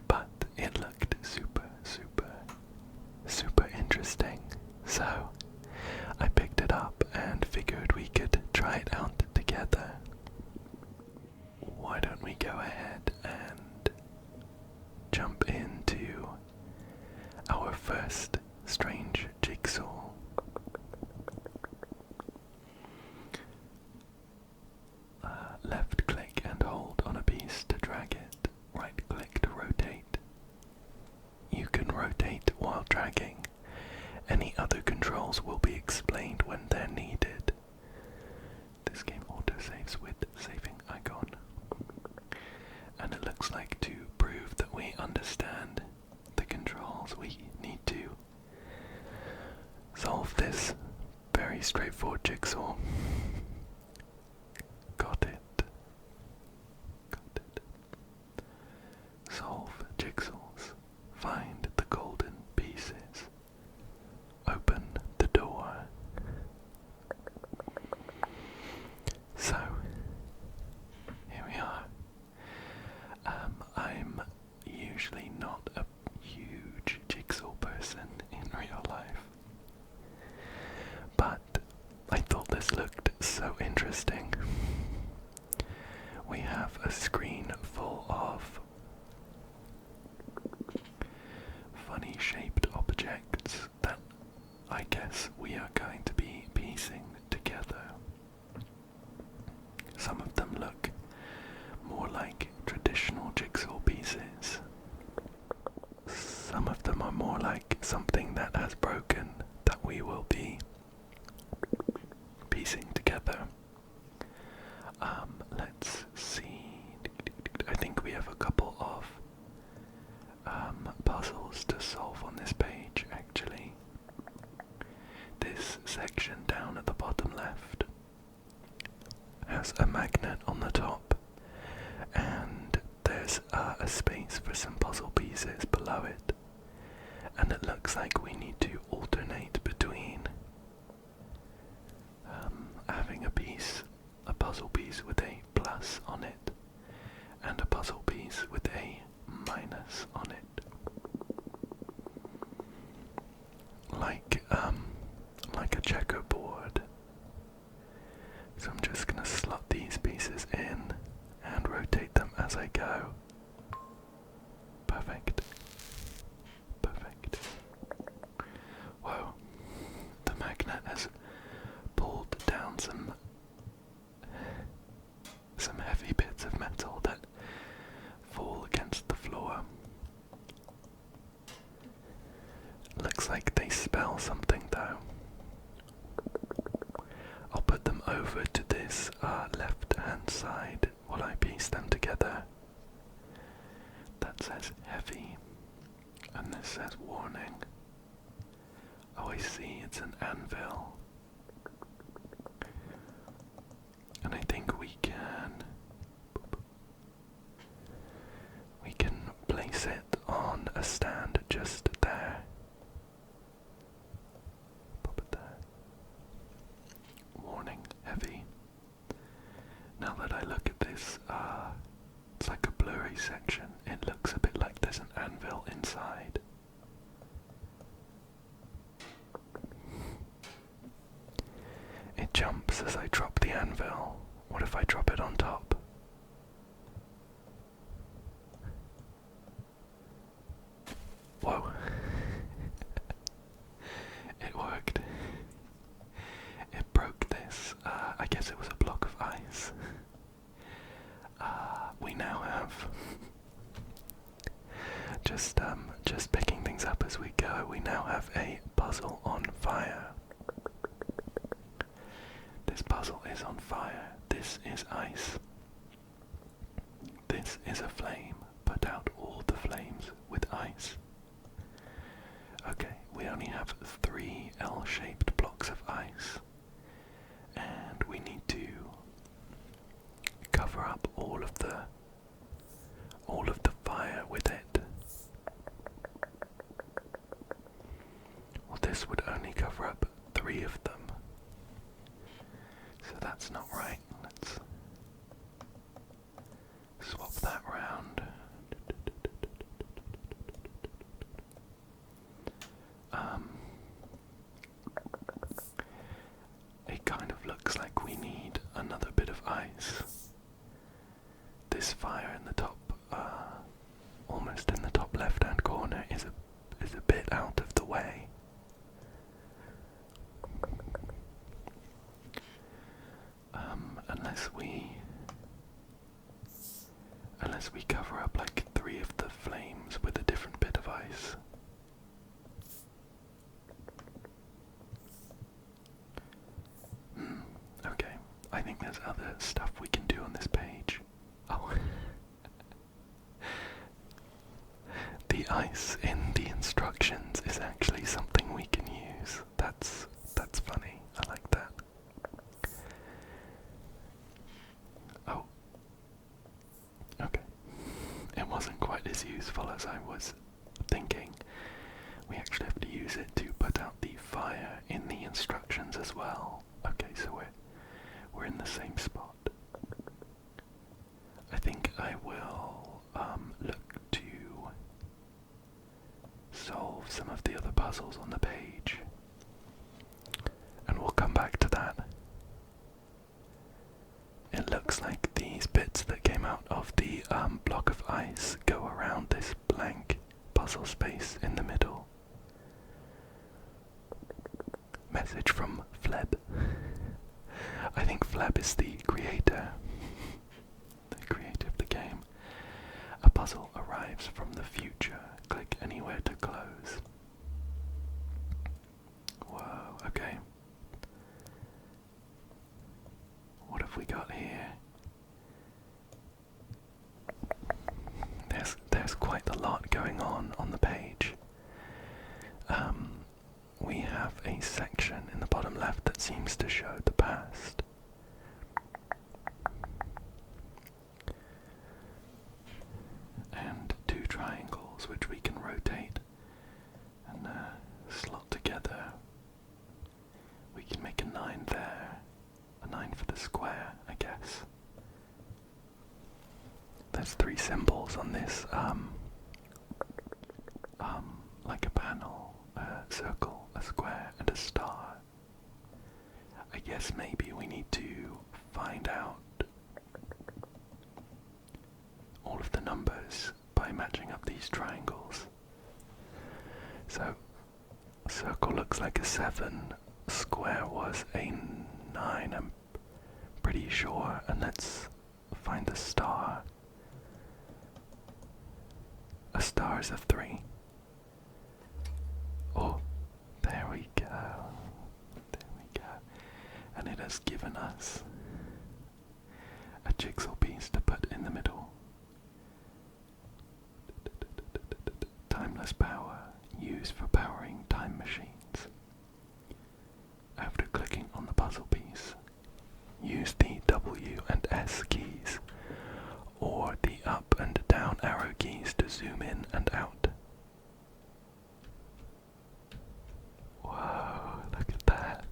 But it looked super interesting, so I picked it up and figured we could try it out together. Why don't we go ahead and jump into our first strange jigsaw? Left click and hold on a piece to drag it, right click to rotate. You can rotate while dragging. Any other controls will be explained when they're needed. This game autosaves with saving icon. And it looks like to prove that we understand the controls, we need to solve this very straightforward jigsaw. Got it. Solve jigsaws. Find the golden pieces. Open the door. So, here we are. I'm usually not a huge jigsaw person in real life, but I thought this looked so interesting. We have a screen full of funny shaped objects that I guess we are going to be piecing together. Some of them look more like traditional jigsaw pieces. Some of them are more like something that has broken that we will be piecing together. Let's see. I think we have a couple of puzzles to solve on this page, actually. This section down at the bottom left has a magnet on the top, and there's a space for some puzzle pieces below it, and it looks like we need to alternate between having a puzzle piece with a plus on it, and a puzzle piece with a minus on it. Like a checkerboard. So I'm just gonna slot these pieces in and rotate them as I go. Perfect. Perfect. Whoa. The magnet has pulled down some heavy bits of metal that fall against the floor. Looks like they spell something though. I'll put them over to this left hand side while I piece them together. That says heavy, and this says warning. Oh, I see, it's an anvil. And I think we can place it on a stand just there. Pop it there. Warning, heavy. Now that I look at this, it's like a blurry section. It looks a bit like there's an anvil inside. It jumps as I drop the anvil. What if I drop it on top? Whoa. It worked. It broke this. I guess it was a block of ice. We now have just picking things up as we go. We now have a puzzle on fire. This puzzle is on fire. This is ice. This is a flame. Put out all the flames with ice. Okay, we only have 3 L-shaped blocks of ice, and we need to cover up all of the fire with it. Well, this would only cover up 3 of them, so that's not right. Let's swap that round. the top, almost in the top left-hand corner, is a bit out of the way. Unless we cover up like 3 of the flames with a different bit of ice. Okay, I think there's other stuff we can do on this page. Oh. The ice in the instructions is actually something we can use. That's funny. I like that. Oh. Okay. It wasn't quite as useful as I was thinking. We actually have to use it to put out the fire in the instructions as well. Okay, so we're in the same spot. I think I will look to solve some of the other puzzles on the page, and we'll come back to that. It looks like these bits that came out of the block of ice go around this blank puzzle space in the middle. Message from Fleb. I think Fleb is the creator of the game. A puzzle arrives from the future. Click anywhere to close. Whoa, okay. What have we got here? There's quite a lot going on the page. We have a section in the bottom left that seems to show the past. And 2 triangles which we can rotate and slot together. We can make a 9 there, a 9 for the square, I guess. There's 3 symbols on this, like a panel, a circle, a square, and a star. I guess maybe we need to find out all of the numbers by matching up these triangles. So, circle looks like a 7, square was a 9, I'm pretty sure, and let's find the star. A star is a 3. Oh, there we go. There we go. And it has given us a jigsaw piece to put in the middle. Timeless power used for powering time machines. After clicking on the puzzle piece, use the W and S keys or the up and down arrow keys to zoom in and out. Whoa, look at that.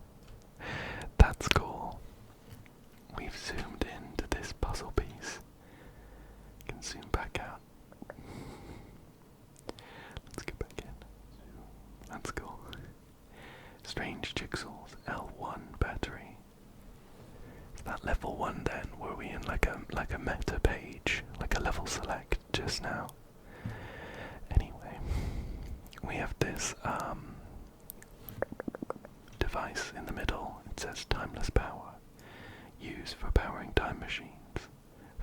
That's cool. We've zoomed into this puzzle piece. Can zoom back out. Let's get back in. That's cool. Strange Jigsaws L1 battery. Is that level 1 then? Were we in like a meta page, like a level select just now? Anyway, we have this device in the middle. It says timeless power, used for powering time machines.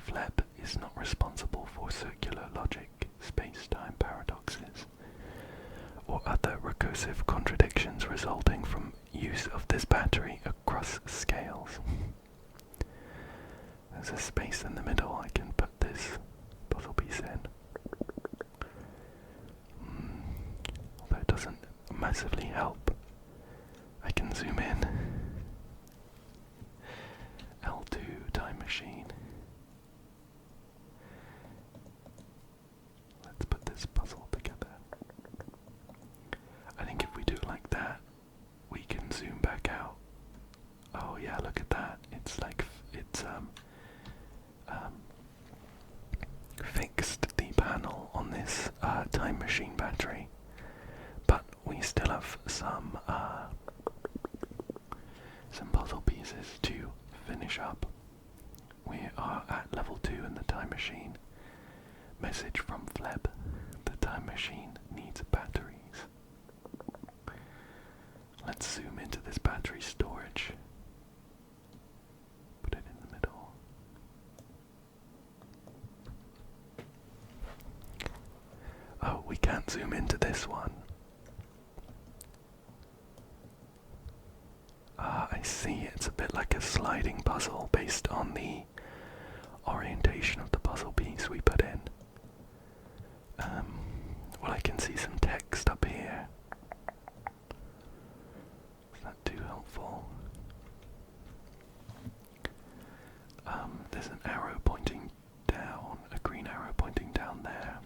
Fleb is not responsible for circular logic, space-time paradoxes, or other recursive contradictions resulting from use of this battery across scales. There's a space in the middle I can put this puzzle piece in. Although it doesn't massively help. I can zoom in. L2 time machine. Let's put this puzzle together. I think if we do it like that, we can zoom back out. Oh yeah, look at that. It's like, it's fixed the panel on this time machine battery, but we still have some puzzle pieces to finish up. We are at level 2 in the time machine. Message from Fleb. The time machine needs batteries. Let's zoom into this battery storage. Put it in the middle. Oh, we can't zoom into this one. Ah, I see. It's a bit like a sliding puzzle based on the orientation of the puzzle piece we put in. Well, I can see some text up here. Is that too helpful? There's an arrow pointing down, a green arrow pointing down there.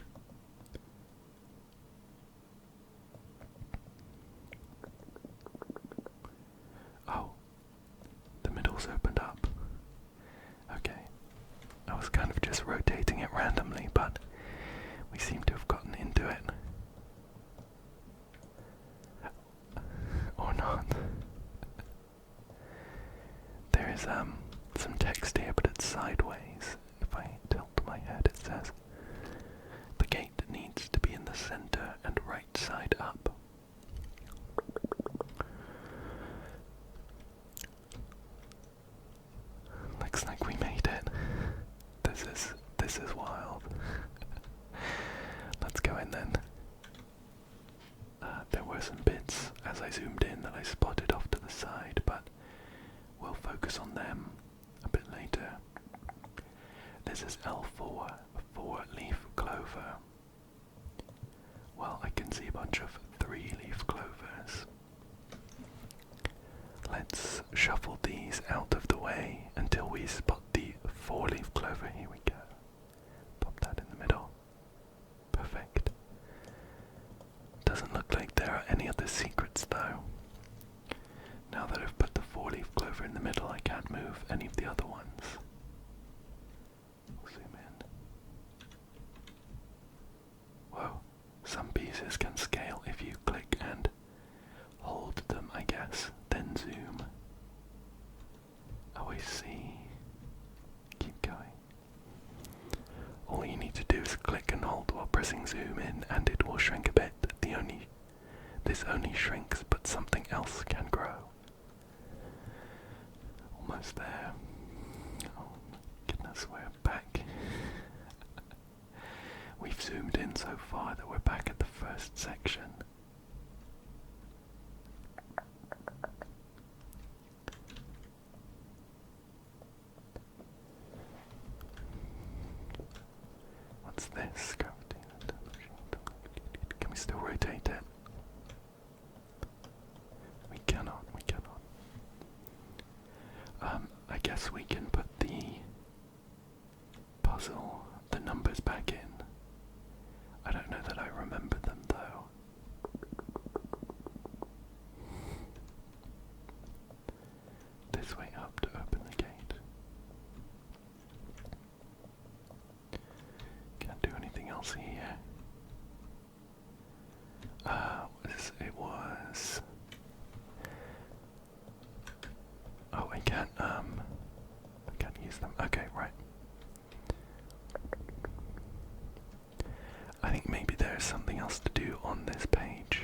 Oh, the middle's opened up. Okay. I was kind of just rotating it randomly, but we seem to have gotten into it. Or not. There is some text here, but it's sideways. If I tilt my head, it says, "The gate needs to be in the center and right side up." Looks like we made it. This is wild. Let's go in then. There were some bits as I zoomed in that I spotted off to the side, but we'll focus on them a bit later. This is L4, 4-leaf clover. Well, I can see a bunch of 3-leaf clovers. Let's shuffle these out of the way until we spot the 4-leaf clover. Here we go. Pop that in the middle. Perfect. Doesn't look like there are any other secrets though. Now that I've put the 4-leaf clover in the middle, I can't move any of the other ones. Zoom in. Whoa, some pieces can scale if you click and hold them, I guess, then zoom. Oh, I see. Keep going. All you need to do is click and hold while pressing zoom in, and it will shrink a bit. This only shrinks, but something else can grow. Almost there. Oh my goodness, we're back. We've zoomed in so far that we're back at the first section. What's this? Can we still rotate it? We cannot. I guess we can put the puzzle, the numbers back in. I don't know that I remember them though. This way up to open the gate. Can't do anything else here. It was. Oh, I can't use them. Okay, right. I think maybe there's something else to do on this page.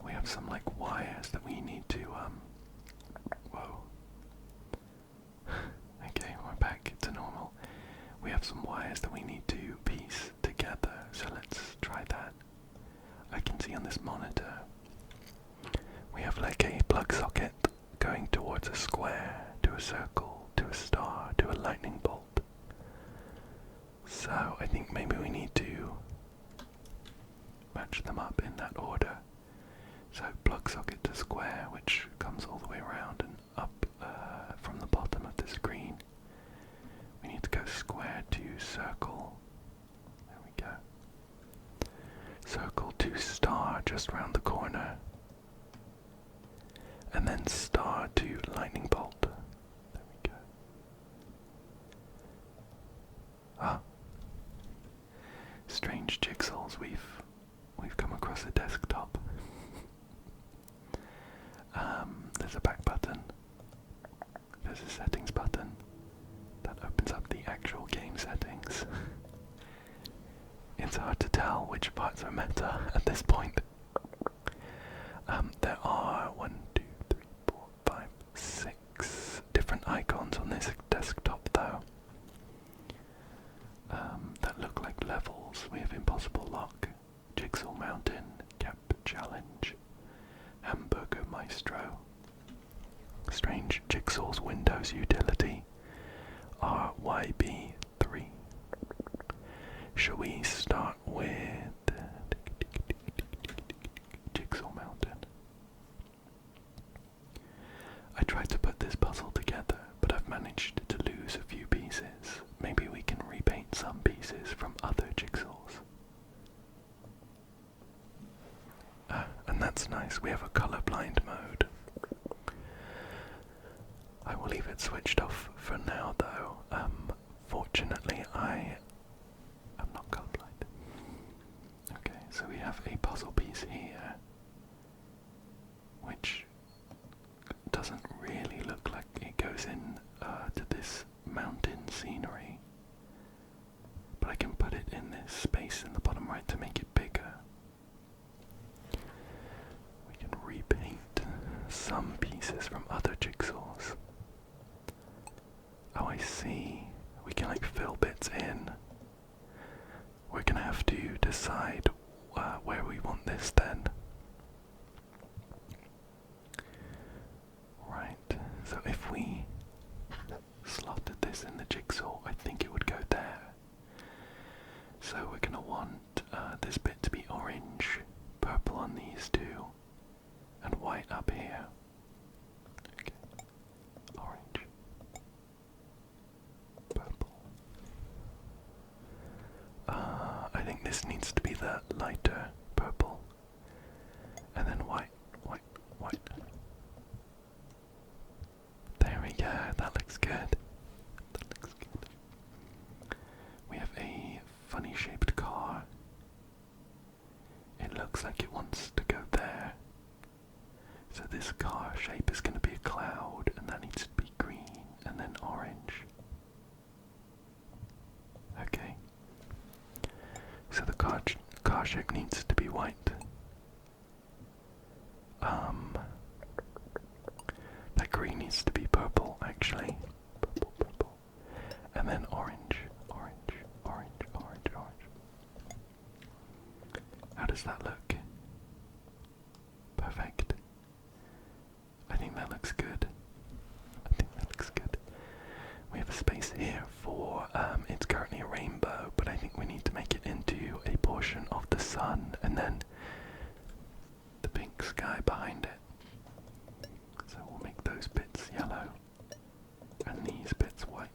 We have some like wires that we need to whoa. Okay, we're back to normal. We have some wires that we need to piece together, so let's try that. I can see on this monitor we have like a plug socket going towards a square, to a circle, to a star, to a lightning bolt. So I think maybe we need to match them up in that order. So plug socket to square, which comes all the way around and up from the bottom of the screen. We need to go square to circle. There we go. Circle to star just round the corner. And then star to lightning bolt. There we go. Ah. Strange Jigsaws we've come across a desktop. There's a back button. There's a settings button. That opens up the actual game settings. It's hard to tell which parts are meta at this point. There are 1, 2, 3, 4, 5, 6 different icons on this desktop though. That look like levels. We have Impossible Lock, Jigsaw Mountain, Cap Challenge, Hamburger Maestro, Strange Jigsaws Windows Utility, RYB3. Shall we start with Jigsaw Mountain? I tried to put this puzzle together, but I've managed to lose a few pieces. Maybe we can repaint some pieces from other jigsaws. And that's nice, we have a colorblind mode. I will leave it switched off for now though. Fortunately I am not colorblind. Okay, so we have a puzzle piece here, which doesn't really look like it goes in to this mountain scenery, but I can put it in this space in the bottom right to make it bigger. We can repaint some pieces from other jigsaws. Oh, I see. We can like fill bits in. We're gonna have to decide where we want this then. Right, so if we slotted this in the jigsaw, I think it would go there. So we're gonna want this bit to be orange, purple on these two, and white up here. Okay, orange, purple. I think this needs to be the lighter purple, and then white, white, white. There we go, that looks good. That looks good. We have a funny shaped car. It looks like it wants to go there. So this car shape is going to be a cloud, and that needs to be green, and then orange. Okay. So the car shape needs to be white. That green needs to be purple, actually. Purple, purple. And then orange, orange, orange, orange, orange. How does that look? Perfect. I think that looks good. I think that looks good. We have a space here for, it's currently a rainbow, but I think we need to make it into a portion of the sun, and then the pink sky behind it. So we'll make those bits yellow, and these bits white.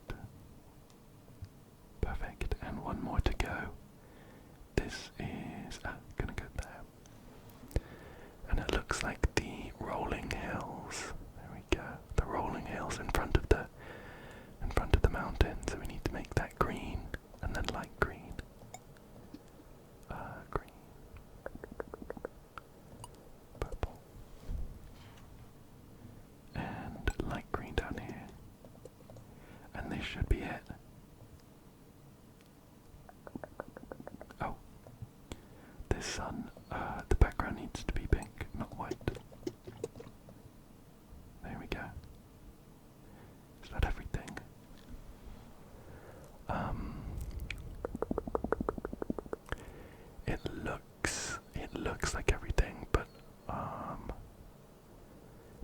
Perfect, and one more to go. This is, gonna go there. And it looks like the rolling hills. There we go. The rolling hills in front of the mountain. So we need to make that green, and then light green. Green. Purple. And light green down here. And this should be it. Oh. This sun, the background needs to be pink, not white. There we go. Is that everything? It looks like everything, but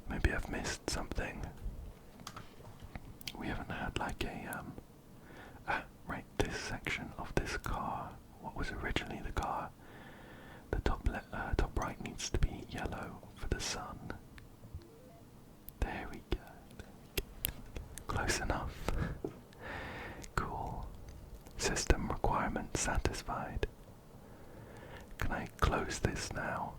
maybe I've missed something. We haven't had like a right, this section of this car, what was originally the car, the top right needs to be yellow for the sun. There we go. Close enough. Cool. System requirement satisfied. Can I close this now?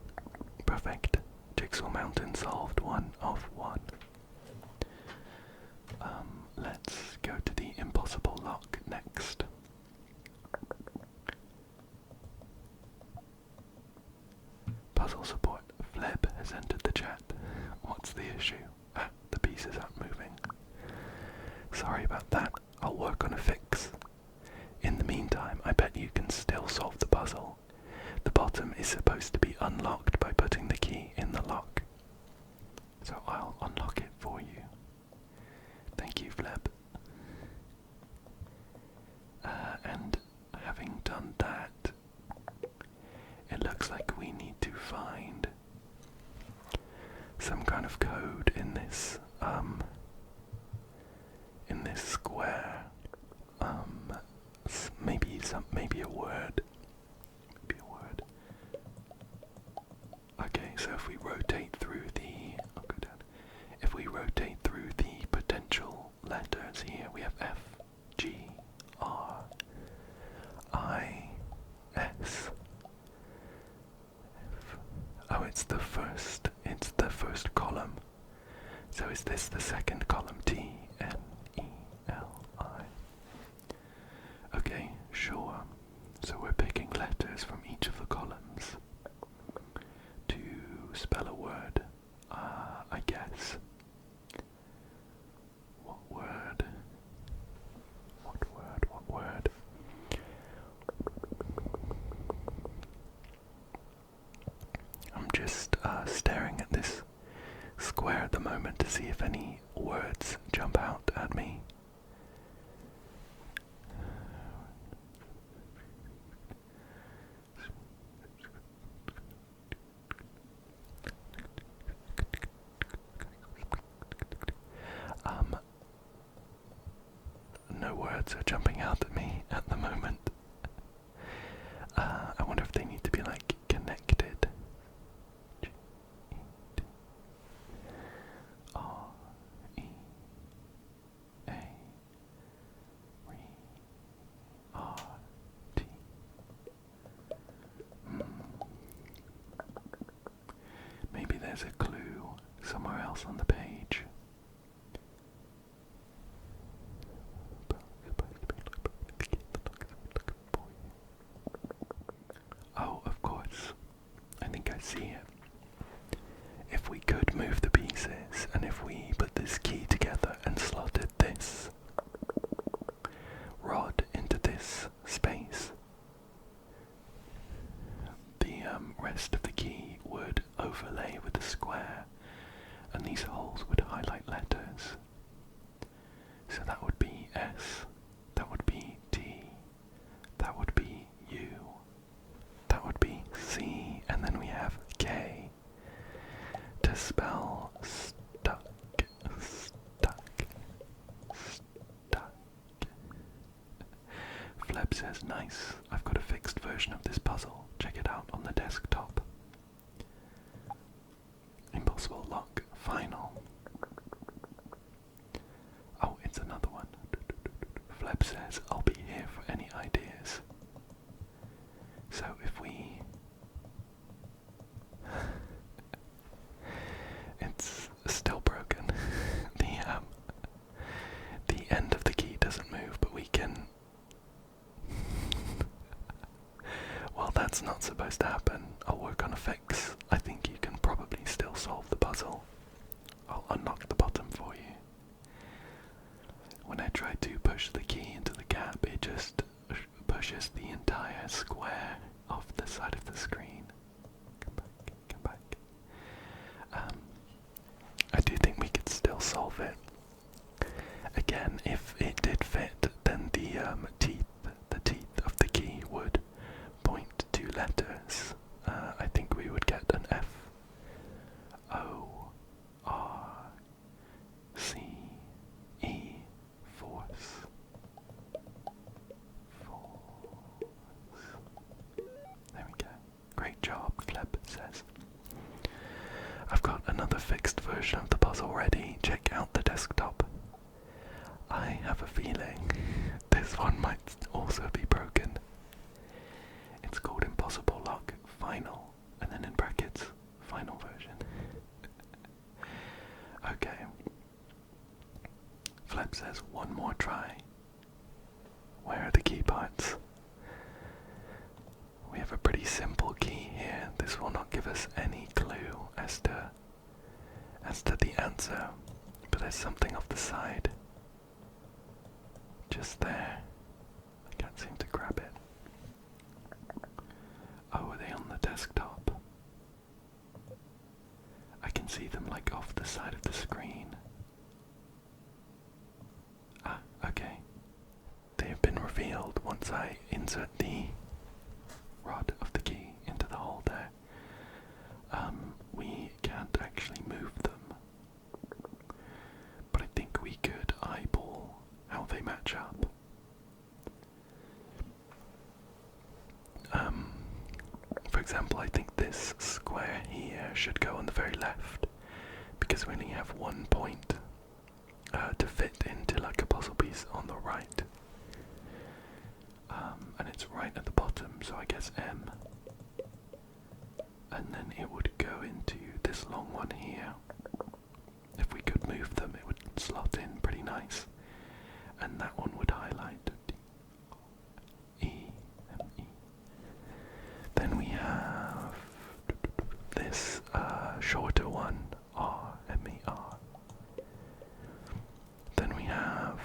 Perfect. Jigsaw Mountain solved, 1 of 1. Let's go to the impossible lock next. Puzzle support. Fleb has entered the chat. What's the issue? The pieces aren't moving. sorry about that. I'll work on a fix. In the meantime, I bet you can still solve the puzzle. The bottom is supposed to be unlocked by putting the key in the lock. So I'll unlock it for you. Thank you, Fleb. And having done that, it looks like we need to find some kind of code in this square. Maybe a word. Maybe a word. Okay, so if we rotate through the If we rotate through the potential letters here, we have F, G, R, I, S. Oh, it's the first column. So is this the second column? T, N, E, L, I. Okay, sure. So we're picking letters from each of the columns to spell a word, I guess. What word? What word? I'm just staring at this square at the moment to see if any words jump out at me. No words are jumping out at me at the moment. I wonder if they need to be like connected. R E A R T. Maybe there's a clue somewhere else on the page. Oh, of course. I think I see it. If we could move the pieces, and if we put this key together and slotted this rod into this space, the rest of the key would overlay with the square, and these holes would highlight letters. So that would be S, that would be T, that would be U, that would be C, and then we have K to spell stuck, stuck, stuck. Fleb says, nice, I've got a fixed version of this puzzle. Check it out on the desktop. Impossible lock, final. Oh, it's another one. Fleb says, I'll be here for any ideas. So if we... It's still broken. The end of the key doesn't move, but we can... Well, that's not supposed to happen. I'll work on a fix. I think you can probably still solve the puzzle. I'll unlock the bottom for you. When I try to push the key into the gap, it just pushes the entire square off the side of the screen. Come back. I do think we could still solve it. Again, if it did fit, then the teeth of the key would point to letters. I think we would get an F, O, R, C, E, force. There we go. Great job, Fleb says. I've got another fixed version of the puzzle ready. Check out the desktop. I have a feeling this one might also be broken. It's called Impossible Lock Final, and then in brackets, final version. Okay. Fleb says one more try. Where are the key parts? We have a pretty simple key here. This will not give us any clue as to the answer, but there's something off the side. just there. I can't seem to grab it. Oh, are they on the desktop? I can see them like off the side of the screen. Ah, okay. They have been revealed once I insert the rod of the key into the hole there. We can't actually move them, but I think we could eyeball how they match up. For example, I think this square here should go on the very left, because we only have 1 point to fit into like a puzzle piece on the right. And it's right at the bottom, so I guess M. And then it would go into this long one here. If we could move them, it would slot in pretty nice. And that one would highlight D, E, M, E. Then we have this shorter one, R, M, E, R. Then we have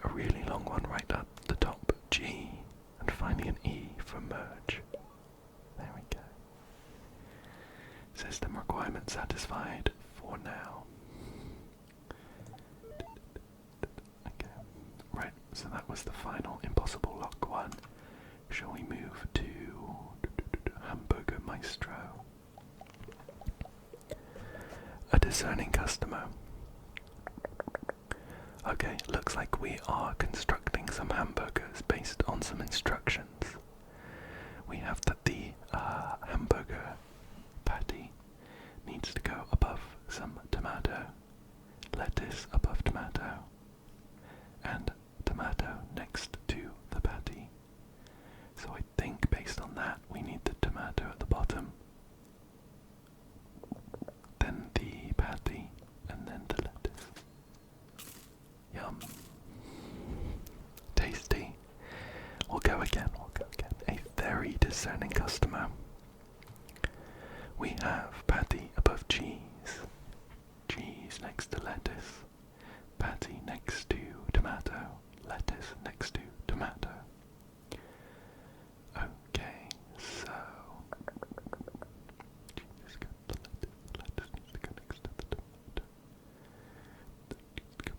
a really long one right at the top, G, and finally an E for merge. There we go. System requirement satisfied for now. Okay, right, so that was the final impossible lock one. Shall we move to Hamburger Maestro? A discerning customer. Okay, looks like we are constructing some hamburgers based on some instructions. We have that the hamburger patty needs to go above some tomato, lettuce above tomato, and tomato next to the patty. So I think based on that we need the tomato at the bottom, then the patty, and then the lettuce. Yum. Tasty. We'll go again, A very discerning customer. We have patty above cheese, cheese next to lettuce, patty next to tomato, lettuce next to tomato. Okay, so cheese got the lettuce needs to go next to the tomato.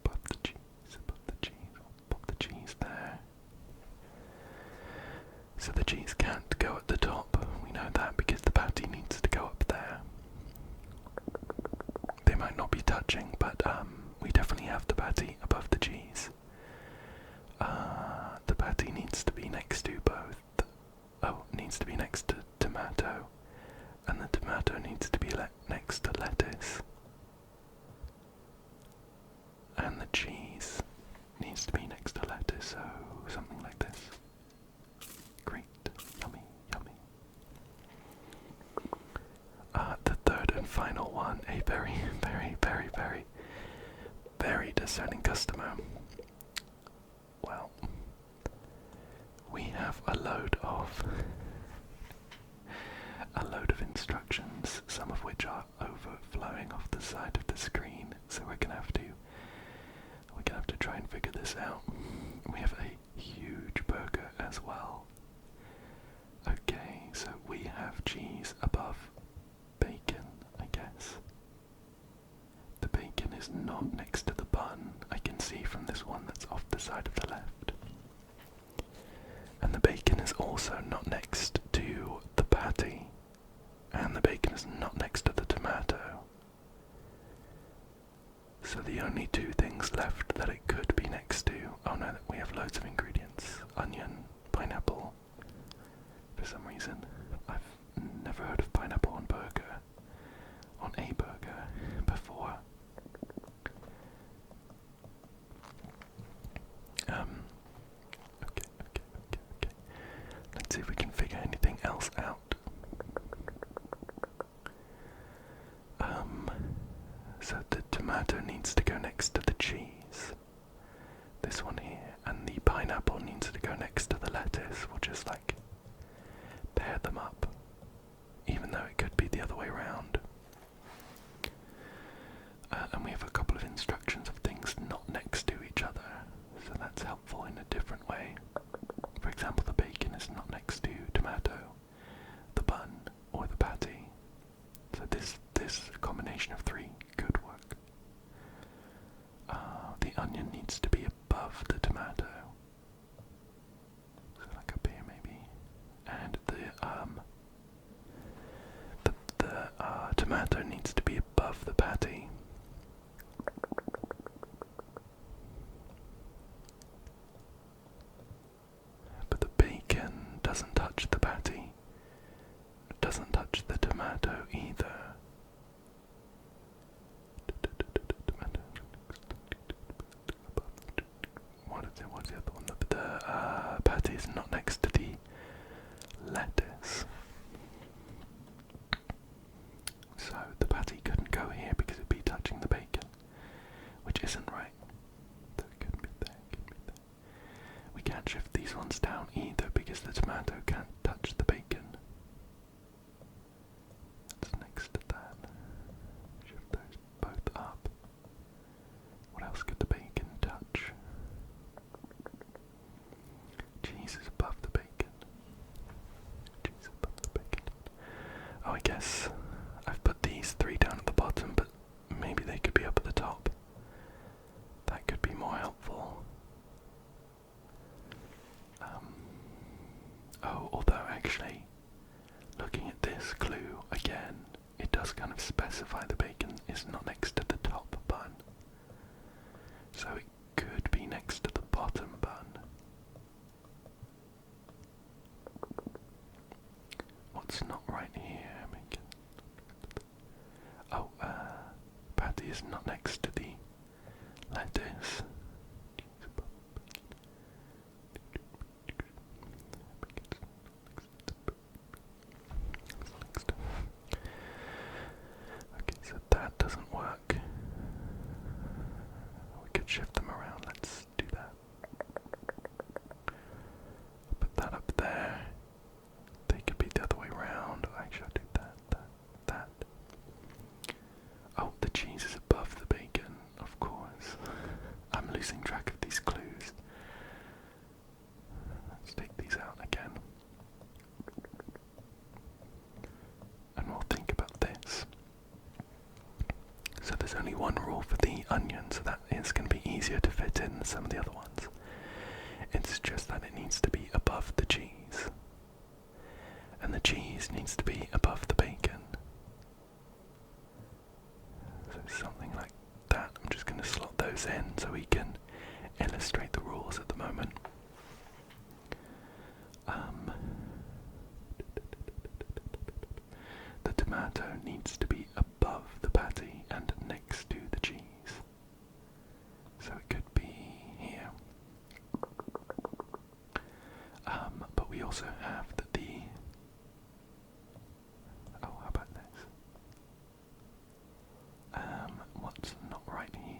Above the cheese, pop the cheese there. So the cheese can't go at the top, we know that because the patty needs to go up there. They might not be touching, but we definitely have the patty above the cheese. The patty needs to be next to both. Oh, needs to be next to tomato, and the tomato needs to be next to lettuce. And the cheese needs to be next to lettuce, so something like this. Great, yummy, yummy. The third and final one, a very, very, very, very, very discerning customer. Well, we have a load of instructions, some of which are overflowing off the side of the screen, so we're gonna have to try and figure this out. We have a huge burger as well. Okay, so we have cheese above bacon, I guess. The bacon is not next to the bun, I can see from this one that's off the side of the left. And the bacon is also not next to the patty, and the bacon is not next to the tomato. So the only two things left that it could be next to, oh no, we have loads of ingredients, onion, pineapple. For some reason, I've never heard of pineapple on a burger before. Okay. Let's see if we can figure anything else out. So the tomato needs to go next to the cheese. This one here, and the pineapple needs to go next to the lettuce. We'll just like pair them up, even though it could be the other way around. And we have a couple of instructions of things not next to each other, so that's what's the other one? The patty is not next to the lettuce. So the patty couldn't go here because it'd be touching the bacon, which isn't right. So it couldn't be there, couldn't be there. We can't shift these ones down either because the tomato can't touch the bacon. That's next to that. Shift those both up. What else could the bacon touch? Cheese is above the bacon. Cheese above the bacon. Oh, I guess I've put these three down at the bottom, but maybe they could be up at the top. That could be more helpful. Although actually, looking at this clue again, it does kind of specify the bacon is not next to the top bun. So it could be next to the bottom bun. What's not right here? Patty is not next to the lettuce. Okay, so that doesn't work. We could shift them around. Let's do that. Put that up there. They could be the other way around. Actually, I'll do that. Oh, the cheese is above the bacon, of course. I'm losing track of these clues. Let's take these out again. And we'll think about this. So there's only one rule for the onion, so that is going to be easier to fit in than some of the other ones. It's just that it needs to be above the cheese. And the cheese needs to be above the bacon. So something like that. I'm just going to slot those in so we can illustrate the rules at the moment. The tomato needs to be above the patty and next to the cheese. So it could be here. But we also have the how about this? What's not right here?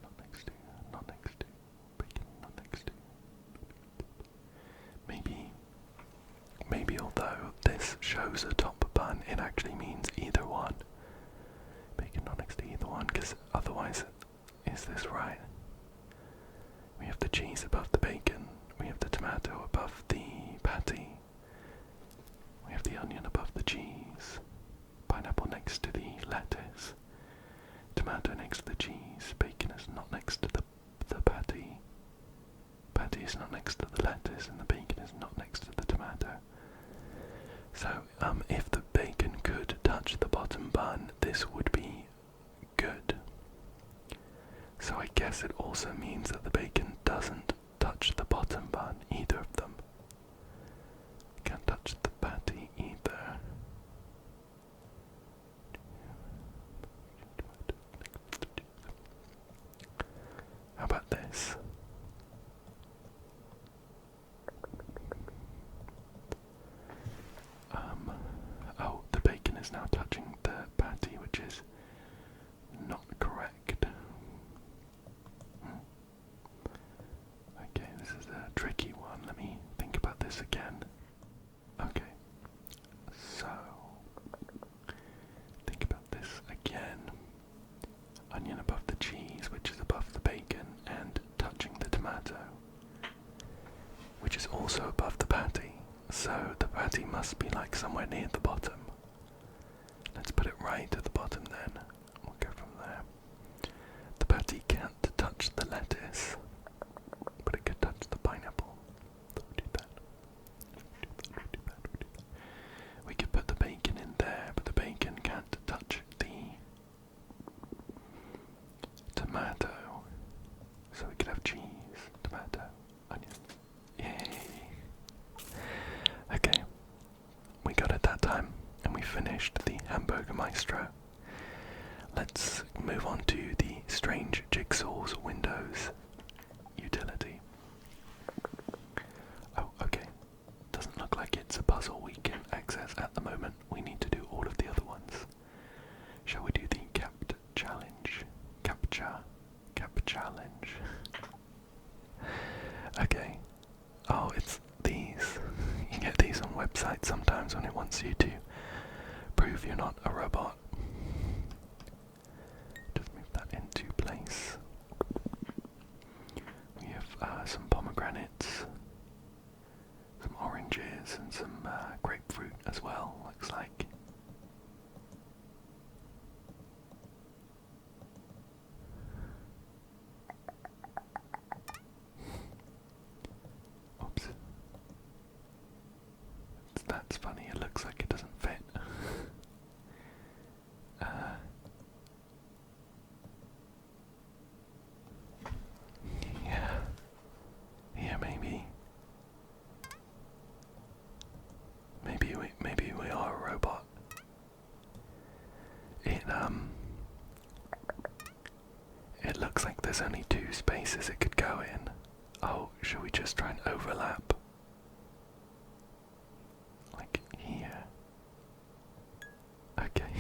Not next to, bacon, not next to. Maybe although this shows a top bun, it actually means either one. Bacon not next to either one, because otherwise, is this right? We have the cheese above the bacon, we have the tomato above the patty, we have the onion above the cheese, pineapple next to the lettuce, tomato next to the cheese, bacon is not next to the patty, patty is not next to the lettuce, and the bacon is not next to the tomato. So, if the bacon could touch the bottom bun, this would be good. So I guess it also means that the bacon doesn't touch the bottom bun, either of them. Can't touch the patty either. How about this? The bacon is now touching the patty, which is not correct. Okay, this is a tricky one. Let me think about this again. Okay, so think about this again. Onion above the cheese, which is above the bacon, and touching the tomato, which is also above the patty. So the patty must be like somewhere near the bottom. Let's put it right at the bottom then. We'll go from there. The patty can't touch the lettuce, but it could touch the pineapple. So we'll do that. We could put the bacon in there, but the bacon can't touch the tomato. So we could have cheese, tomato, onions. Yay! Okay, we got it that time, and we finished the Hamburger Maestro. Let's move on to the Strange Jigsaws window Cap challenge. Okay. Oh, it's these. You get these on websites sometimes when it wants you to prove you're not a robot. Just move that into place. We have some pomegranates, some oranges, and some grapefruit as well, looks like. Oops. That's funny, it looks like it doesn't fit. Yeah. Yeah, maybe. Maybe we are a robot. It looks like there's only 2 spaces it could go in. Oh, should we just try and overlap? Like here. Okay.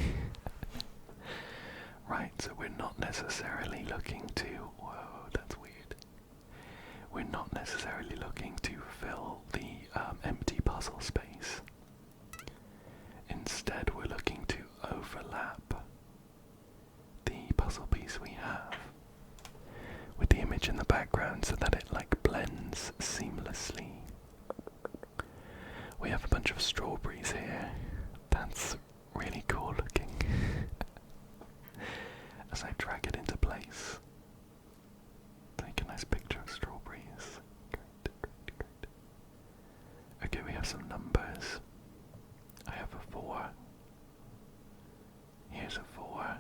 Right, so we're not necessarily looking to... Whoa, that's weird. We're not necessarily looking to fill the empty puzzle space. Instead, we're looking to overlap the puzzle piece we have with the image in the background so that it like blends seamlessly. We have a bunch of strawberries here. That's really cool looking. As I drag it into place, take a nice picture of strawberries. Great. Okay, we have some numbers. I have a 4. Here's a 4.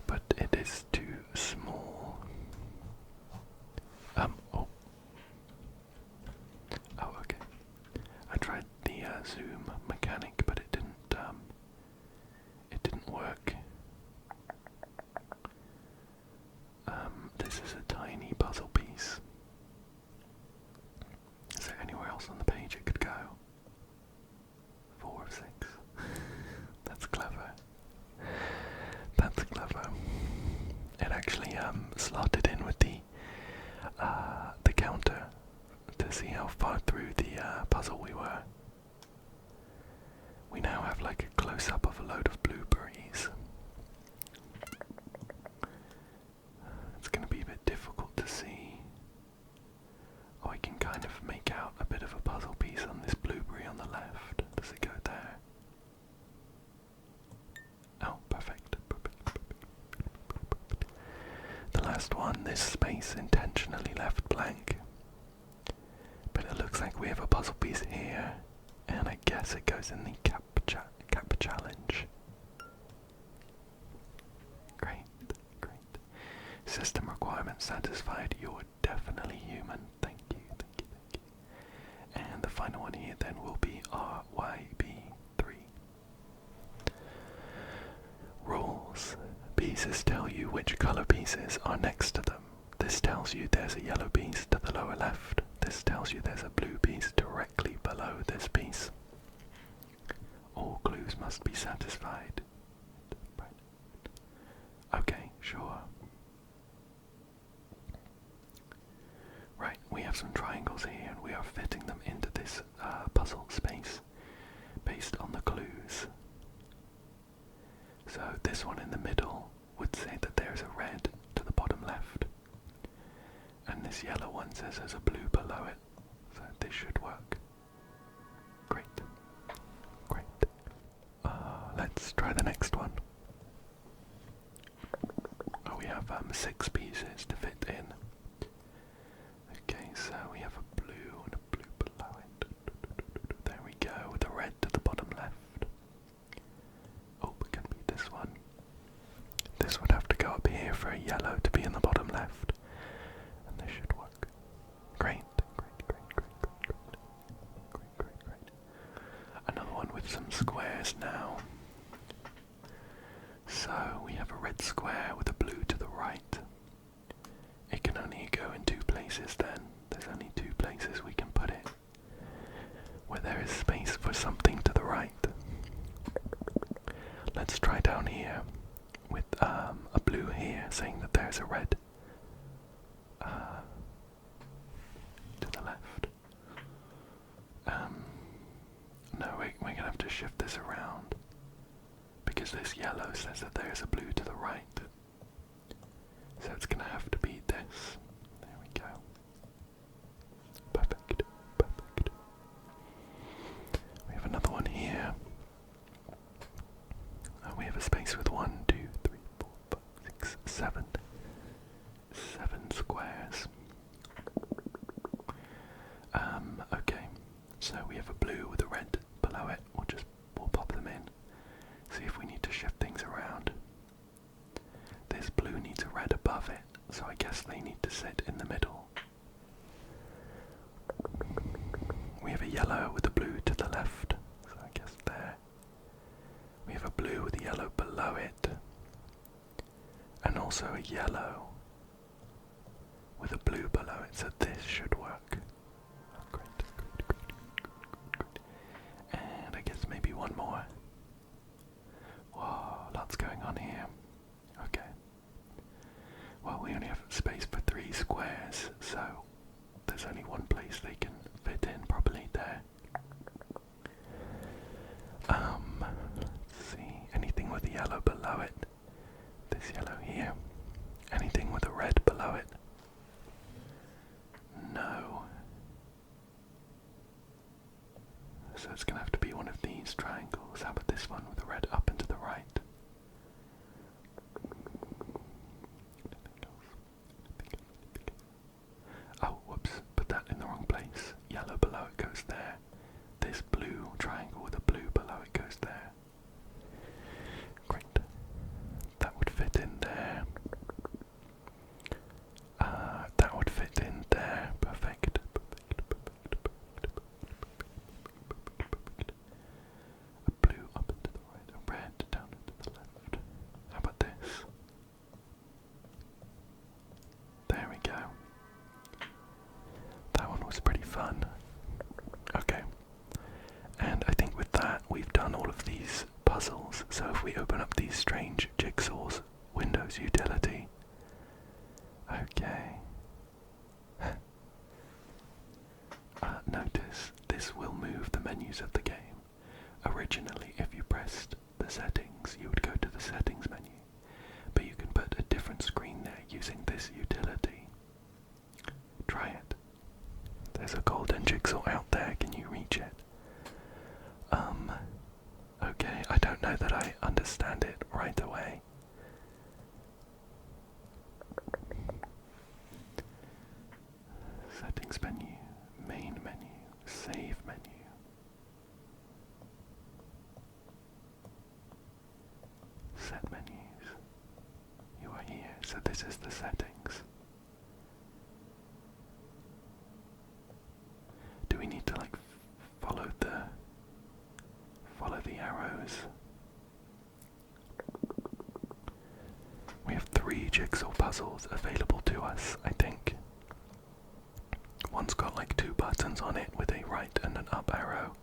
But it is too small. Oh. Oh, okay. I tried the zoom mechanic, but it didn't work. This is a tiny puzzle piece. Is there anywhere else on the page it could go? 4 of 6. That's clever. That's clever. It actually slotted in with the counter to see how far through the puzzle we were. We now have like a close-up of a load of blueberries. It's going to be a bit difficult to see. Oh, I can kind of make out a bit of a puzzle piece on this blueberry on the left. Does it go there? Oh, perfect. The last one, this space intentionally left blank. But it looks like we have a puzzle piece here, and I guess it goes in the cap challenge. Great. System requirements satisfied. You're definitely human. Thank you. And the final one here then will be RYB3. Rules. Pieces tell you which color pieces are next to them. This tells you there's a yellow piece to the lower left. This tells you there's a blue piece directly below this piece. All clues must be satisfied. Okay, sure. Right, we have some triangles here and we are fitting them into this puzzle space based on the clues. So this one in the middle would say that there's a red to the bottom left. And this yellow one says there's a blue below it. So this should work. Great. Let's try the next one. Oh, we have 6 pieces to fit in. Okay, so we have a blue and a blue below it. There we go, with a red to the bottom left. Oh, it can be this one. This would have to go up here for a yellow to be in the bottom left. And this should work. Great. Another one with some squares now. So we have a red square with a blue to the right. It can only go in 2 places then. There's only 2 places we can put it where there is space for something to the right. Let's try down here with a blue saying that there's a red to the left. No, we're gonna have to shift this around because this yellow says that there's a blue to the right. So it's gonna have to be this. There we go. Perfect. Perfect. We have another one here. We have a space with 1, 2, 3, 4, 5, 6, 7. 7 squares. Okay. So we have a blue with a red below it. We'll pop them in. See if we need to shift things around. This blue needs a red above it, so I guess they need to sit in the middle. We have a yellow with a blue to the left, so I guess there. We have a blue with a yellow below it, and also a yellow with a blue below it, so this should work. Oh, great. And I guess maybe one more. Whoa, lots going on here. Okay. Well, we only have space for 3 squares, so there's only one place they can fit in properly there. Let's see. Anything with a yellow below it? This yellow here. Anything with a red below it? No. So it's going to have to be one of these triangles. How about this one with a red up and to the right? Oh, whoops, put that in the wrong place. Yellow below it goes there. This blue triangle with a blue below it goes there. Great. That would fit in there. That would fit in there. Perfect. A blue up and to the right, a red down and to the left. How about this? There we go. That one was pretty fun. Okay. And I think with that, we've done all of these puzzles. So if we open up these Strange Jigsaws Windows utility. Okay. Notice this will move the menus of the game. Originally, if you pressed the settings, you would go to the settings menu. But you can put a different screen there using this utility. Try it. There's a golden jigsaw out there, can you reach it? Okay, I don't know that I understand it right away. Settings menu, main menu, save menu. Set menus. You are here, so this is the settings. Do we need to like follow the arrows? We have 3 jigsaw puzzles available to us, I think. One's got like 2 buttons on it with a right and an up arrow,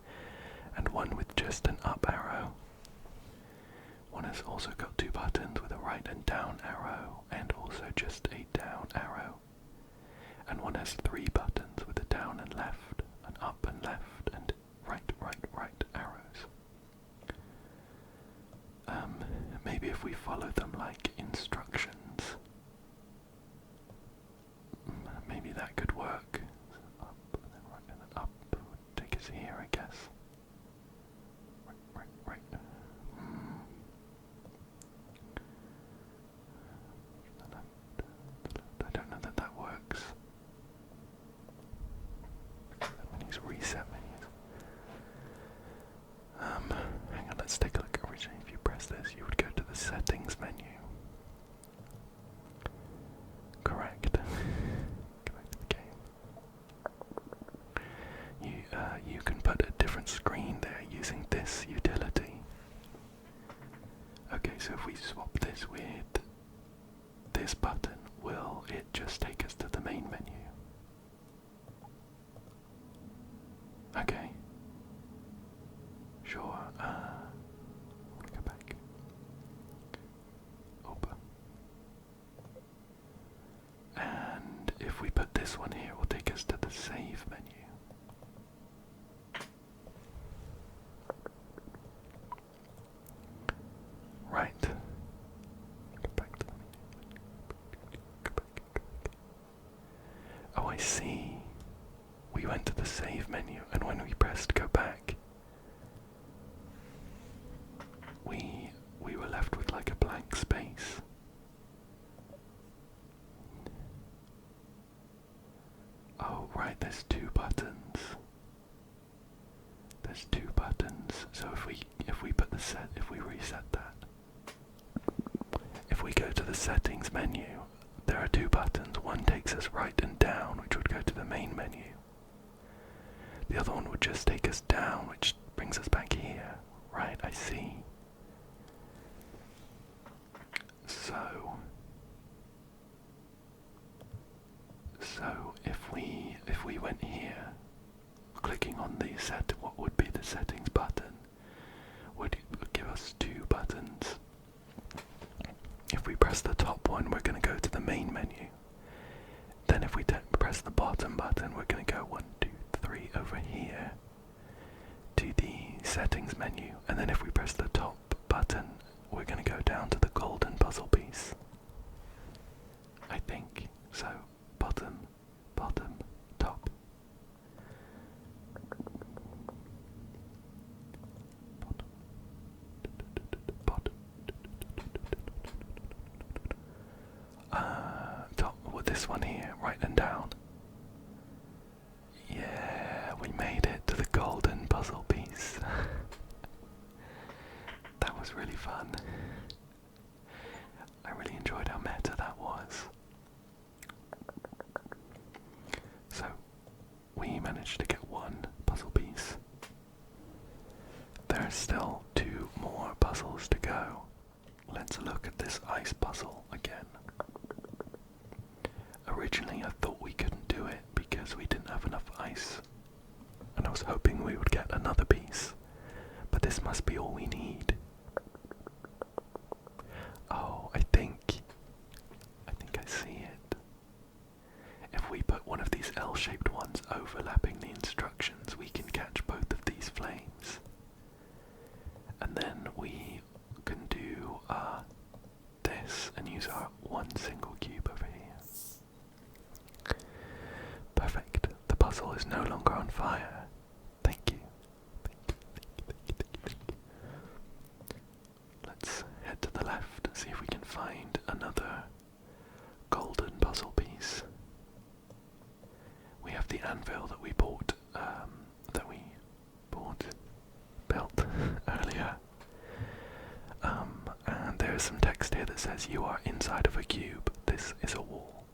and one with just an up arrow. One has also got 2 buttons with a right and down arrow, and also just a down arrow. And one has 3 buttons with a down and left, an up and left, and right arrows. Maybe if we follow them like instructions, maybe that could work. Up and then right and then up would take us here, I guess. Right. if we put this one here, it will take us to the save menu. Right. Go back to the menu. Go back. Oh, I see. We went to the save menu, and when we pressed go back, we were left with like a blank space. Oh, right, there's two buttons. There's two buttons. So if we put if we reset that, if we go to the settings menu, there are two buttons. One takes us right and down, which would go to the main menu. The other one would just take us down, which brings us back here. Right, I see. So if we went here, clicking on the what would be the settings button would give us two buttons. If we press the top one, we're going to go to the main menu. Then if we press the bottom button, we're going to go 1, 2, 3 over here to the settings menu. And then if we press the top button, we're going to go down to the golden puzzle piece. I think. So, bottom, bottom, top. Bottom. Top with this one here, right and down. Yeah, we made it to the golden puzzle piece. That was really fun. I really enjoyed how meta that was. So, we managed to get one puzzle piece. There are still two more puzzles to go. Let's look at this ice puzzle again. Originally I thought we couldn't do it because we didn't have enough ice, and I was hoping we would get another piece, but this must be all we need. Oh, I think I see it. If we put one of these L-shaped ones overlapping the instructions, we can catch both of these flames. And then we can do this and use our one single cube over here. Perfect. The puzzle is no longer on fire. Thank you. Let's head to the left, see if we can find another golden puzzle piece. We have the anvil that we bought, built earlier. And there's some text here that says you are inside of a cube. This is a wall.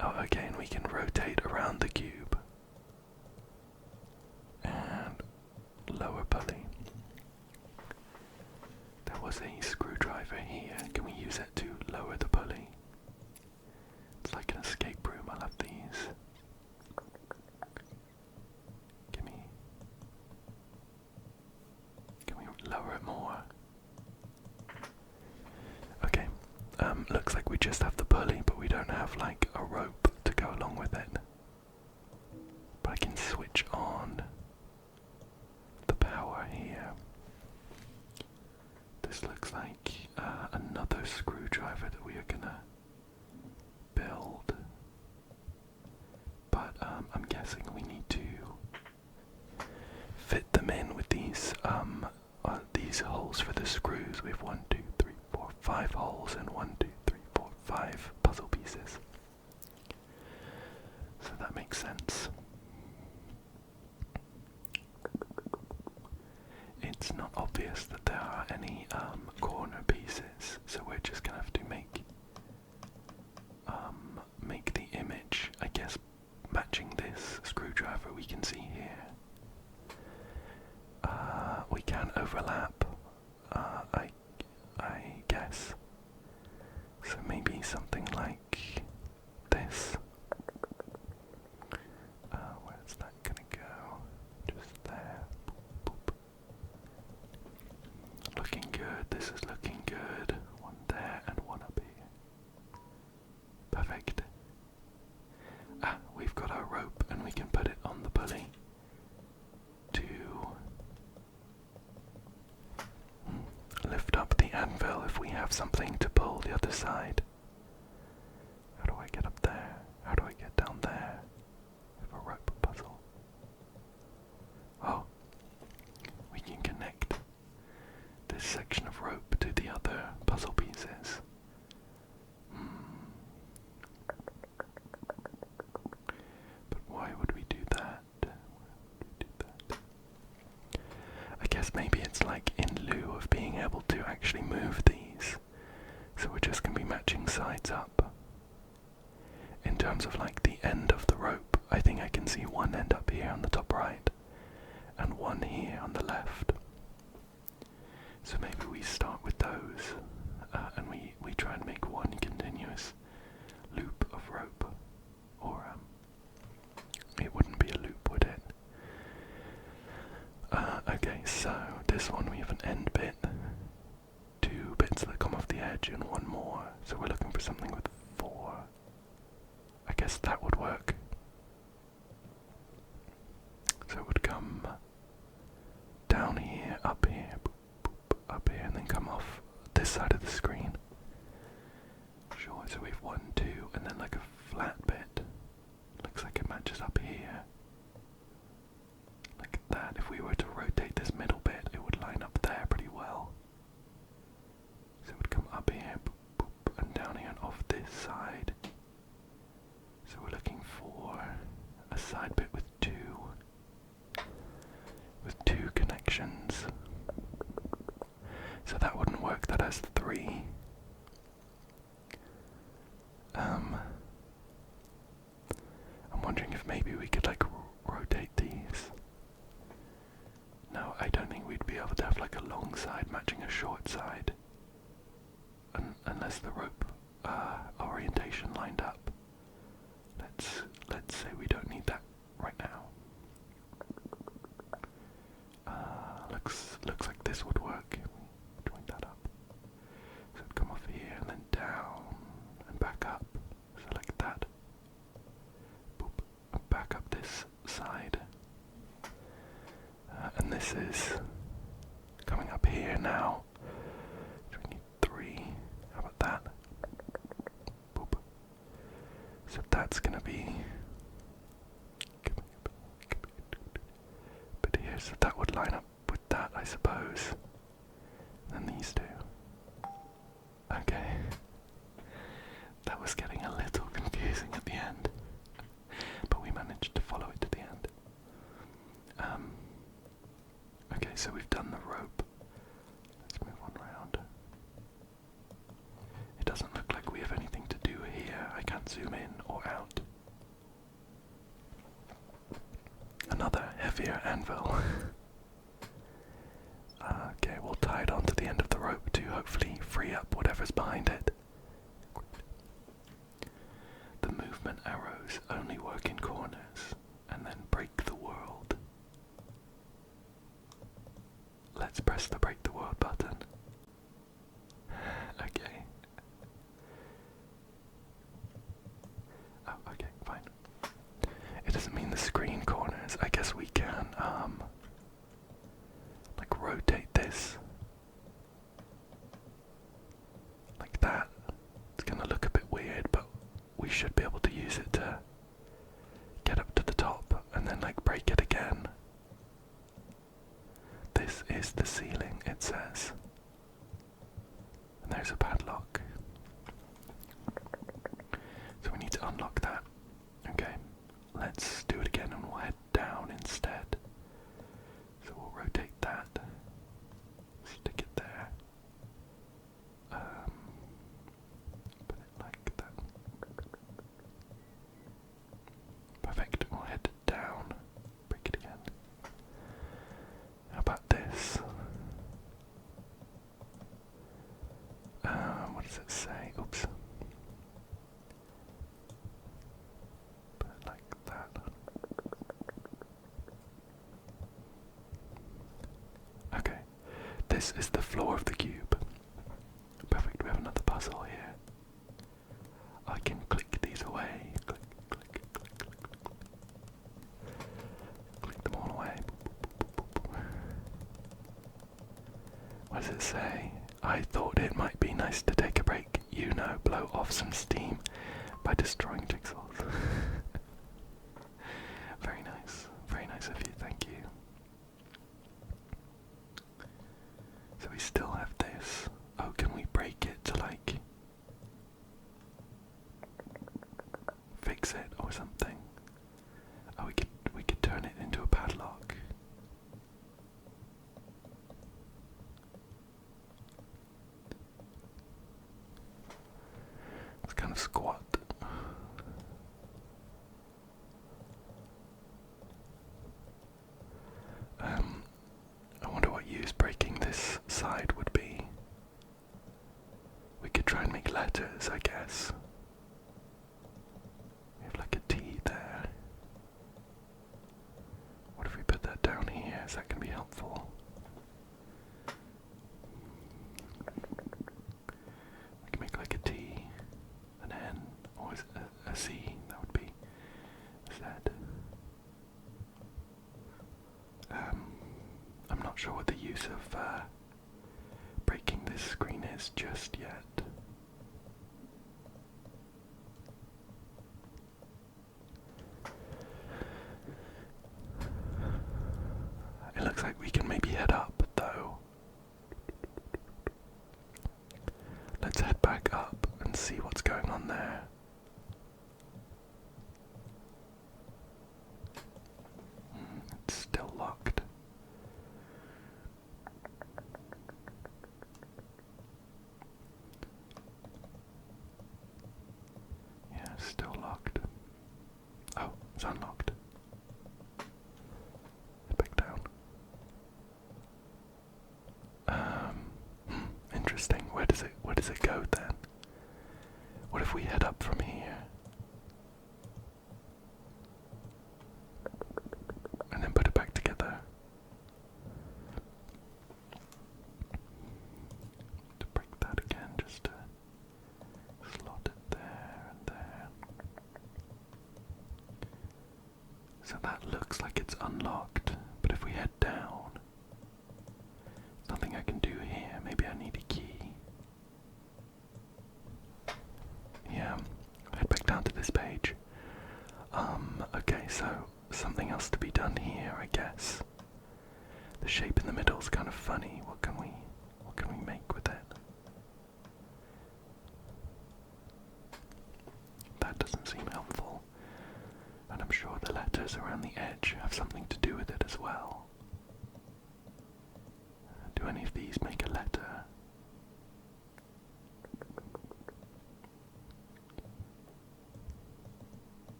Oh, again, we can rotate around the cube. And lower pulley. There was a screwdriver here. Can we use it to lower the pulley? It's like an escape room. I love these. Can we lower it more? Okay. Looks like we just have the pulley, but we don't have like a rope to go along with it. But I can switch on the power here. This looks like another screwdriver that we are gonna build. But I'm guessing we need to fit them in with these holes for the screws. We have 1, 2, 3, 4, 5 holes and 1, 2, 3, 4, 5 puzzle pieces. So that makes sense. It's not obvious that there are any corner pieces, so we're just gonna have to make the image, I guess, matching this screwdriver we can see here. We can overlap, I guess. So maybe something like this. Where's that gonna go? Just there. Boop, boop. Looking good, this is looking good. One there and one up here. Perfect. have something to pull the other side. How do I get up there? How do I get down there? With a rope puzzle. Oh, we can connect this section of rope to the other puzzle pieces. But why would we do that? I guess maybe it's like in lieu of being able to actually move these, so we're just going to be matching sides up. In terms of like the end of the rope, I think I can see one end up here on the top right, and one here on the left. So maybe we start with those, and we try and make one continuous loop of rope. Or, it wouldn't be a loop, would it? Okay, so this one we have an end bit, 2 bits that come off the edge, and 1 more. So we're looking for something with 4. I guess that would work. So it would come down here, up here, boop, boop, up here, and then come off this side of the screen. Sure, so we have 1, 2, and then like a flat bit. Looks like it matches up here. Like that. If we were to rotate this middle bit, it would line up there pretty well. So it would come up here, boop, boop, and down here and off this side. So we're looking for a side bit with 2 connections. So that wouldn't work, that has 3. I'm wondering if maybe we could like rotate these. No, I don't think we'd be able to have like a long side matching a short side. Unless the rope orientation lined up. Let's say we don't need that right now. Looks like this would work. Join that up. So it'd come off here and then down and back up. So like that. Boop. And back up this side. And this is coming up here now. So we need 3. How about that? Boop. So that's gonna be but here, so that would line up with that, I suppose. And then these 2. Okay. That was getting a little confusing at the end. But we managed to follow it to the end. Okay, so we've done the rope. Let's move on round. It doesn't look like we have anything to do here. I can't zoom in or out. Another heavier anvil. Okay, we'll tie it onto the end of the rope to hopefully free up whatever's behind it. The movement arrows only work in corners and then break the world. Let's press the break the world button. Okay. Oh, okay, fine. It doesn't mean the screen corners. I guess we can, like rotate this. Like that. It's gonna look a bit weird, but we should be able to use it to get up to the top and then like break it again. This is the ceiling, it says. And there's a padlock. So we need to unlock that. Okay, let's do it again and we'll head down instead. So we'll rotate that. Stick it there. Put it like that. Perfect, we'll head down. Break it again. How about this? What does it say? Oops. Put it like that. Okay. This is the floor of the cube. Perfect, we have another puzzle here. I can click these away. Click, click, click, click, click, click. Click them all away. What does it say? I thought it might be nice blow off some steam by destroying jigsaws. Very nice of you, thank you. So we still have this. Oh, can we break it to like fix it or something? Oh, we could turn it into a padlock. It's kind of squat. I wonder what use breaking this side would be. We could try and make letters, I guess. We have like a T there. What if we put that down here? Is that going to be helpful? We can make like a T, an N, or a C. That would be Z. I'm not sure what the use of breaking this screen is just yet. It looks like we can maybe head up, though. Let's head back up and see what's going on there. It's still locked. Yeah, still locked. Oh, it's unlocked. Back down. Interesting. Where does it go then? What if we head up from here? And then put it back together. To break that again, just to slot it there and there. So that looks like it's unlocked, but if we head down, nothing I can do here. Maybe I need a key. Yeah, head back down to this page. Okay, so something else to be done here, I guess. The shape in the middle is kind of funny. What can we make with it? That doesn't seem helpful. And I'm sure the letters around the edge have something to do with it as well. Do any of these make a letter?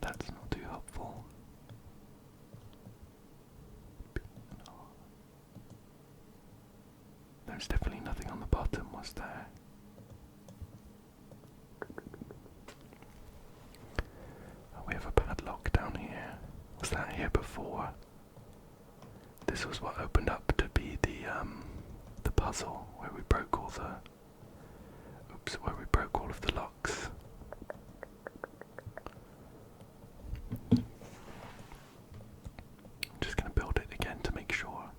That's not too helpful. There's definitely nothing on the bottom, was there? Oh, we have a padlock down here. Was that here before? This was what opened up to be the puzzle where we broke all of the locks. I'm just going to build it again to make sure.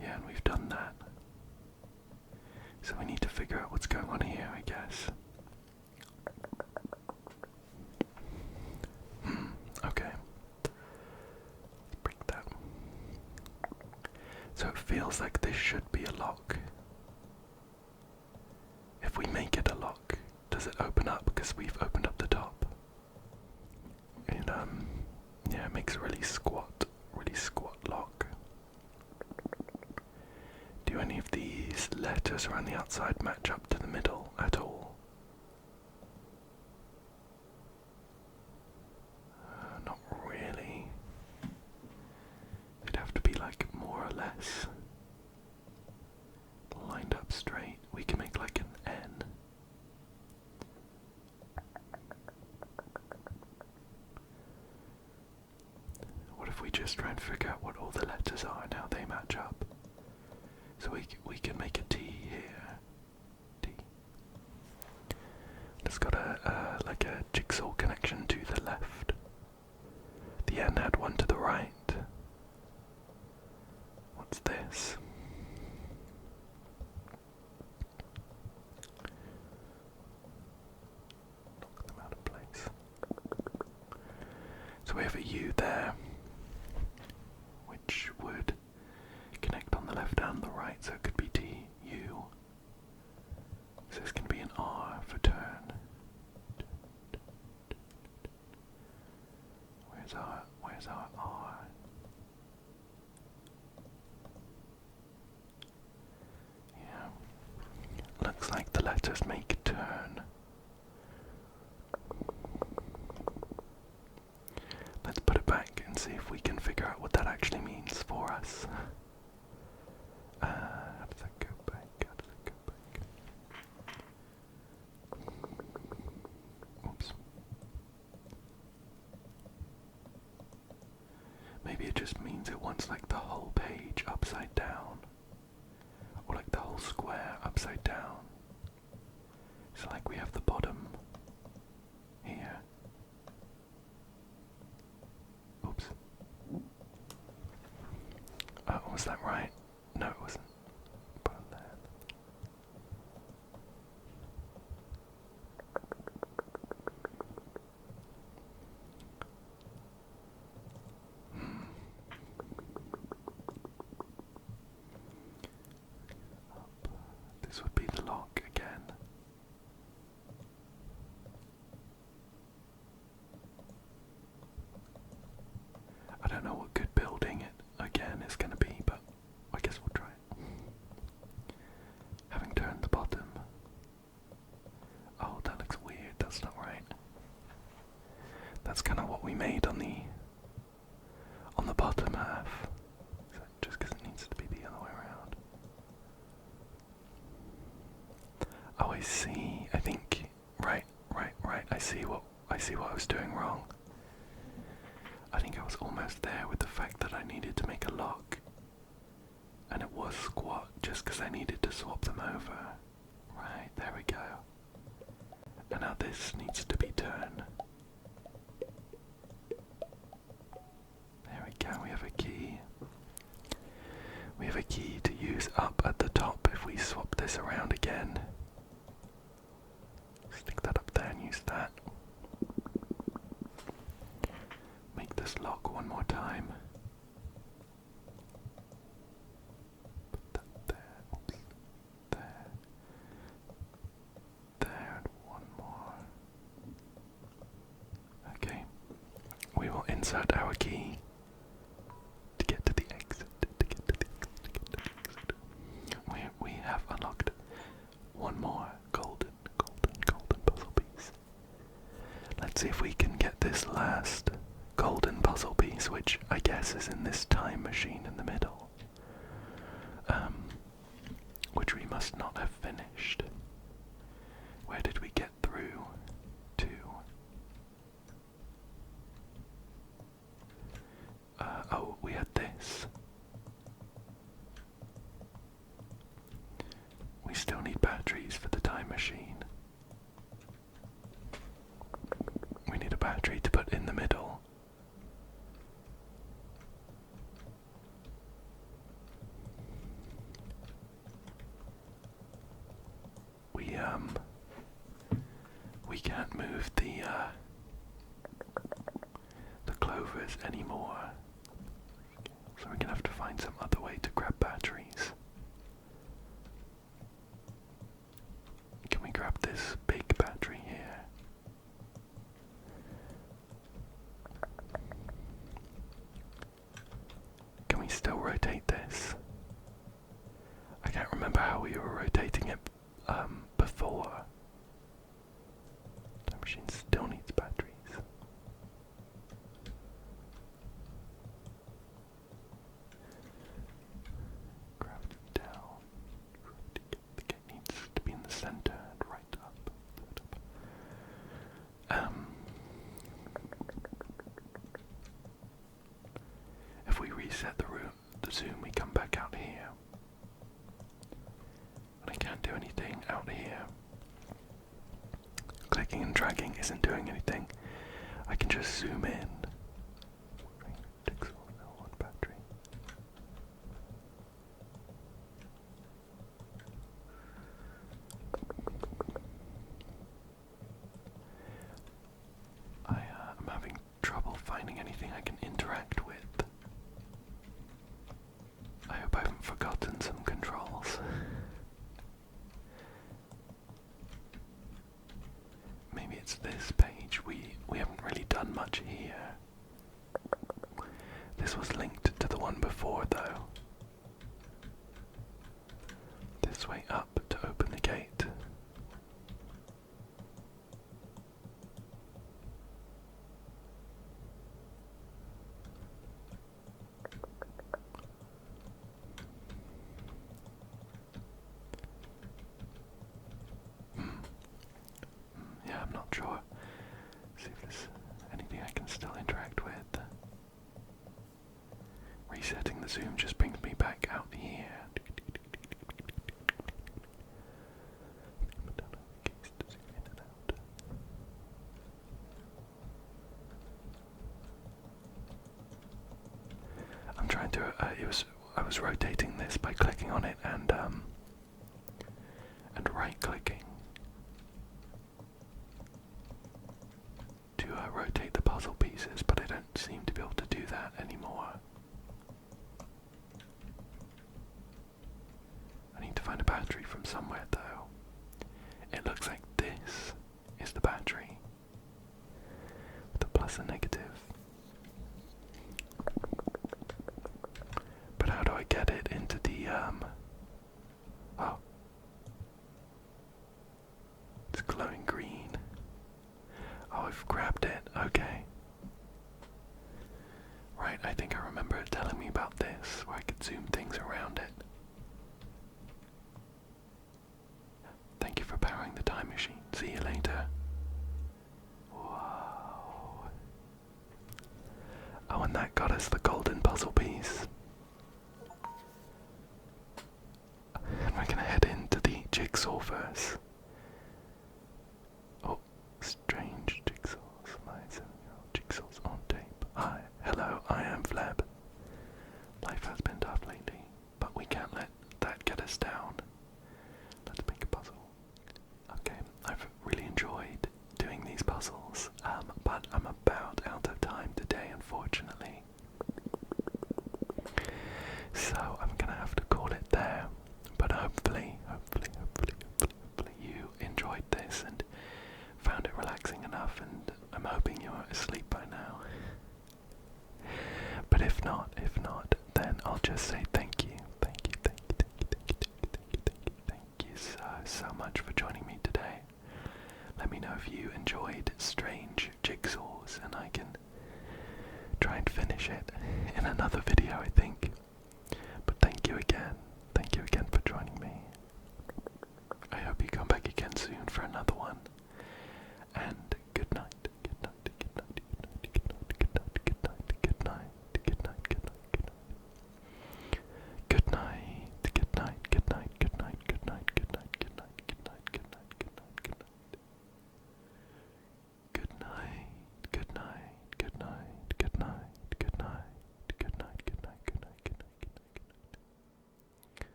Yeah, and we've done that. So we need to figure out what's going on here, I guess. Okay. Let's break that. So it feels like this should be a lock. If we make it a lock, does it open up because we've opened up the top? It yeah, it makes a really squat lock. Do any of these letters around the outside match up to the middle at all? Not really. It'd have to be like more or less lined up straight. We can make like an N. What if we just try and figure out what all the letters are and how they match up? So we can make a T here. T. It's got like a jigsaw connection to the left. The N had one to the right. So we have a U there, which would connect on the left and the right, so it could be T, U. So this can be an R for turn. Where's our R? Yeah. Looks like the letters make a turn. Let's put it back and see if we can figure out what that actually means for us. How does that go back? How does it go back? Oops. Maybe it just means it wants like the whole page upside down. Or like the whole square upside down. So like we have the bottom here. Oops. Was that right? No, it wasn't. Put it there. This would be the lock again. I don't know what good building it again is going to be, but I guess we'll try it. Having turned the bottom. Oh, that looks weird. That's not right. That's kind of what we made on the bottom half. So just because it needs to be the other way around. Oh, I see. I think right. I see what I was doing wrong. I think I was almost there with the fact that I needed to make a lock. And it was squat just because I needed to swap them over. Right, there we go. And now this needs to be turn. There we go, we have a key. We have a key to use up at the top if we swap this around again. Stick that up there and use that. Make this lock one more time. Put that there. Oops. There. There and one more. Okay. We will insert our key to get to the exit. We have unlocked one more golden puzzle piece. Let's see if we can get this last golden puzzle piece, which I guess is in this time machine in the middle, which we must not have finished. Where did we get through to? Oh, we had this. We still need batteries for the time machine. We need a battery to put in the middle. We can't move the clovers anymore. So we're gonna have to find some other way to grab batteries. Can we grab this big battery here? Can we still rotate this? I can't remember how we were rotating it before. The machine still needs batteries. Graft it down. The gate needs to be in the center and right up. If we reset the zoom, we come back out here. And I can't do anything out here. Clicking and dragging isn't doing anything. I can just zoom in. Jigsaw, one battery. I'm having trouble finding finding anything I can interact with. I hope I haven't forgotten some controls. Maybe it's this page. We haven't really done much here. This was linked to the one before though. This way up to open the gate. Yeah, I'm not sure. See if there's anything I can still interact with. Resetting the zoom just brings me back out here. I'm trying to. I was rotating this by clicking on it and right-clicking to rotate the puzzle pieces, but I don't seem to be able to do that anymore. I need to find a battery from somewhere though. It looks like this is the battery with the plus and negative. But how do I get it into the oh. It's glowing green. Oh, I've grabbed it. Okay. Right, I think I remember it telling me about this, where I could zoom things around it. Thank you for powering the time machine. See you later. Whoa. Oh, and that got us the golden puzzle piece. And we're gonna head into the jigsaw verse. Oh, Strange Jigsaws. My 7-year-old jigsaws on tape. Hi, hello, I am Fleb. Life has been tough lately, but we can't let that get us down. Let's make a puzzle. Okay, I've really enjoyed doing these puzzles, but I'm about out of time today, unfortunately. So I'm gonna have to call it there. But hopefully you enjoyed this and found it relaxing enough, and I'm hoping you're asleep by now. But if not, then I'll just say thank you so much for joining me today. Let me know if you enjoyed Strange Jigsaws, and I can try and finish it in another video, I think.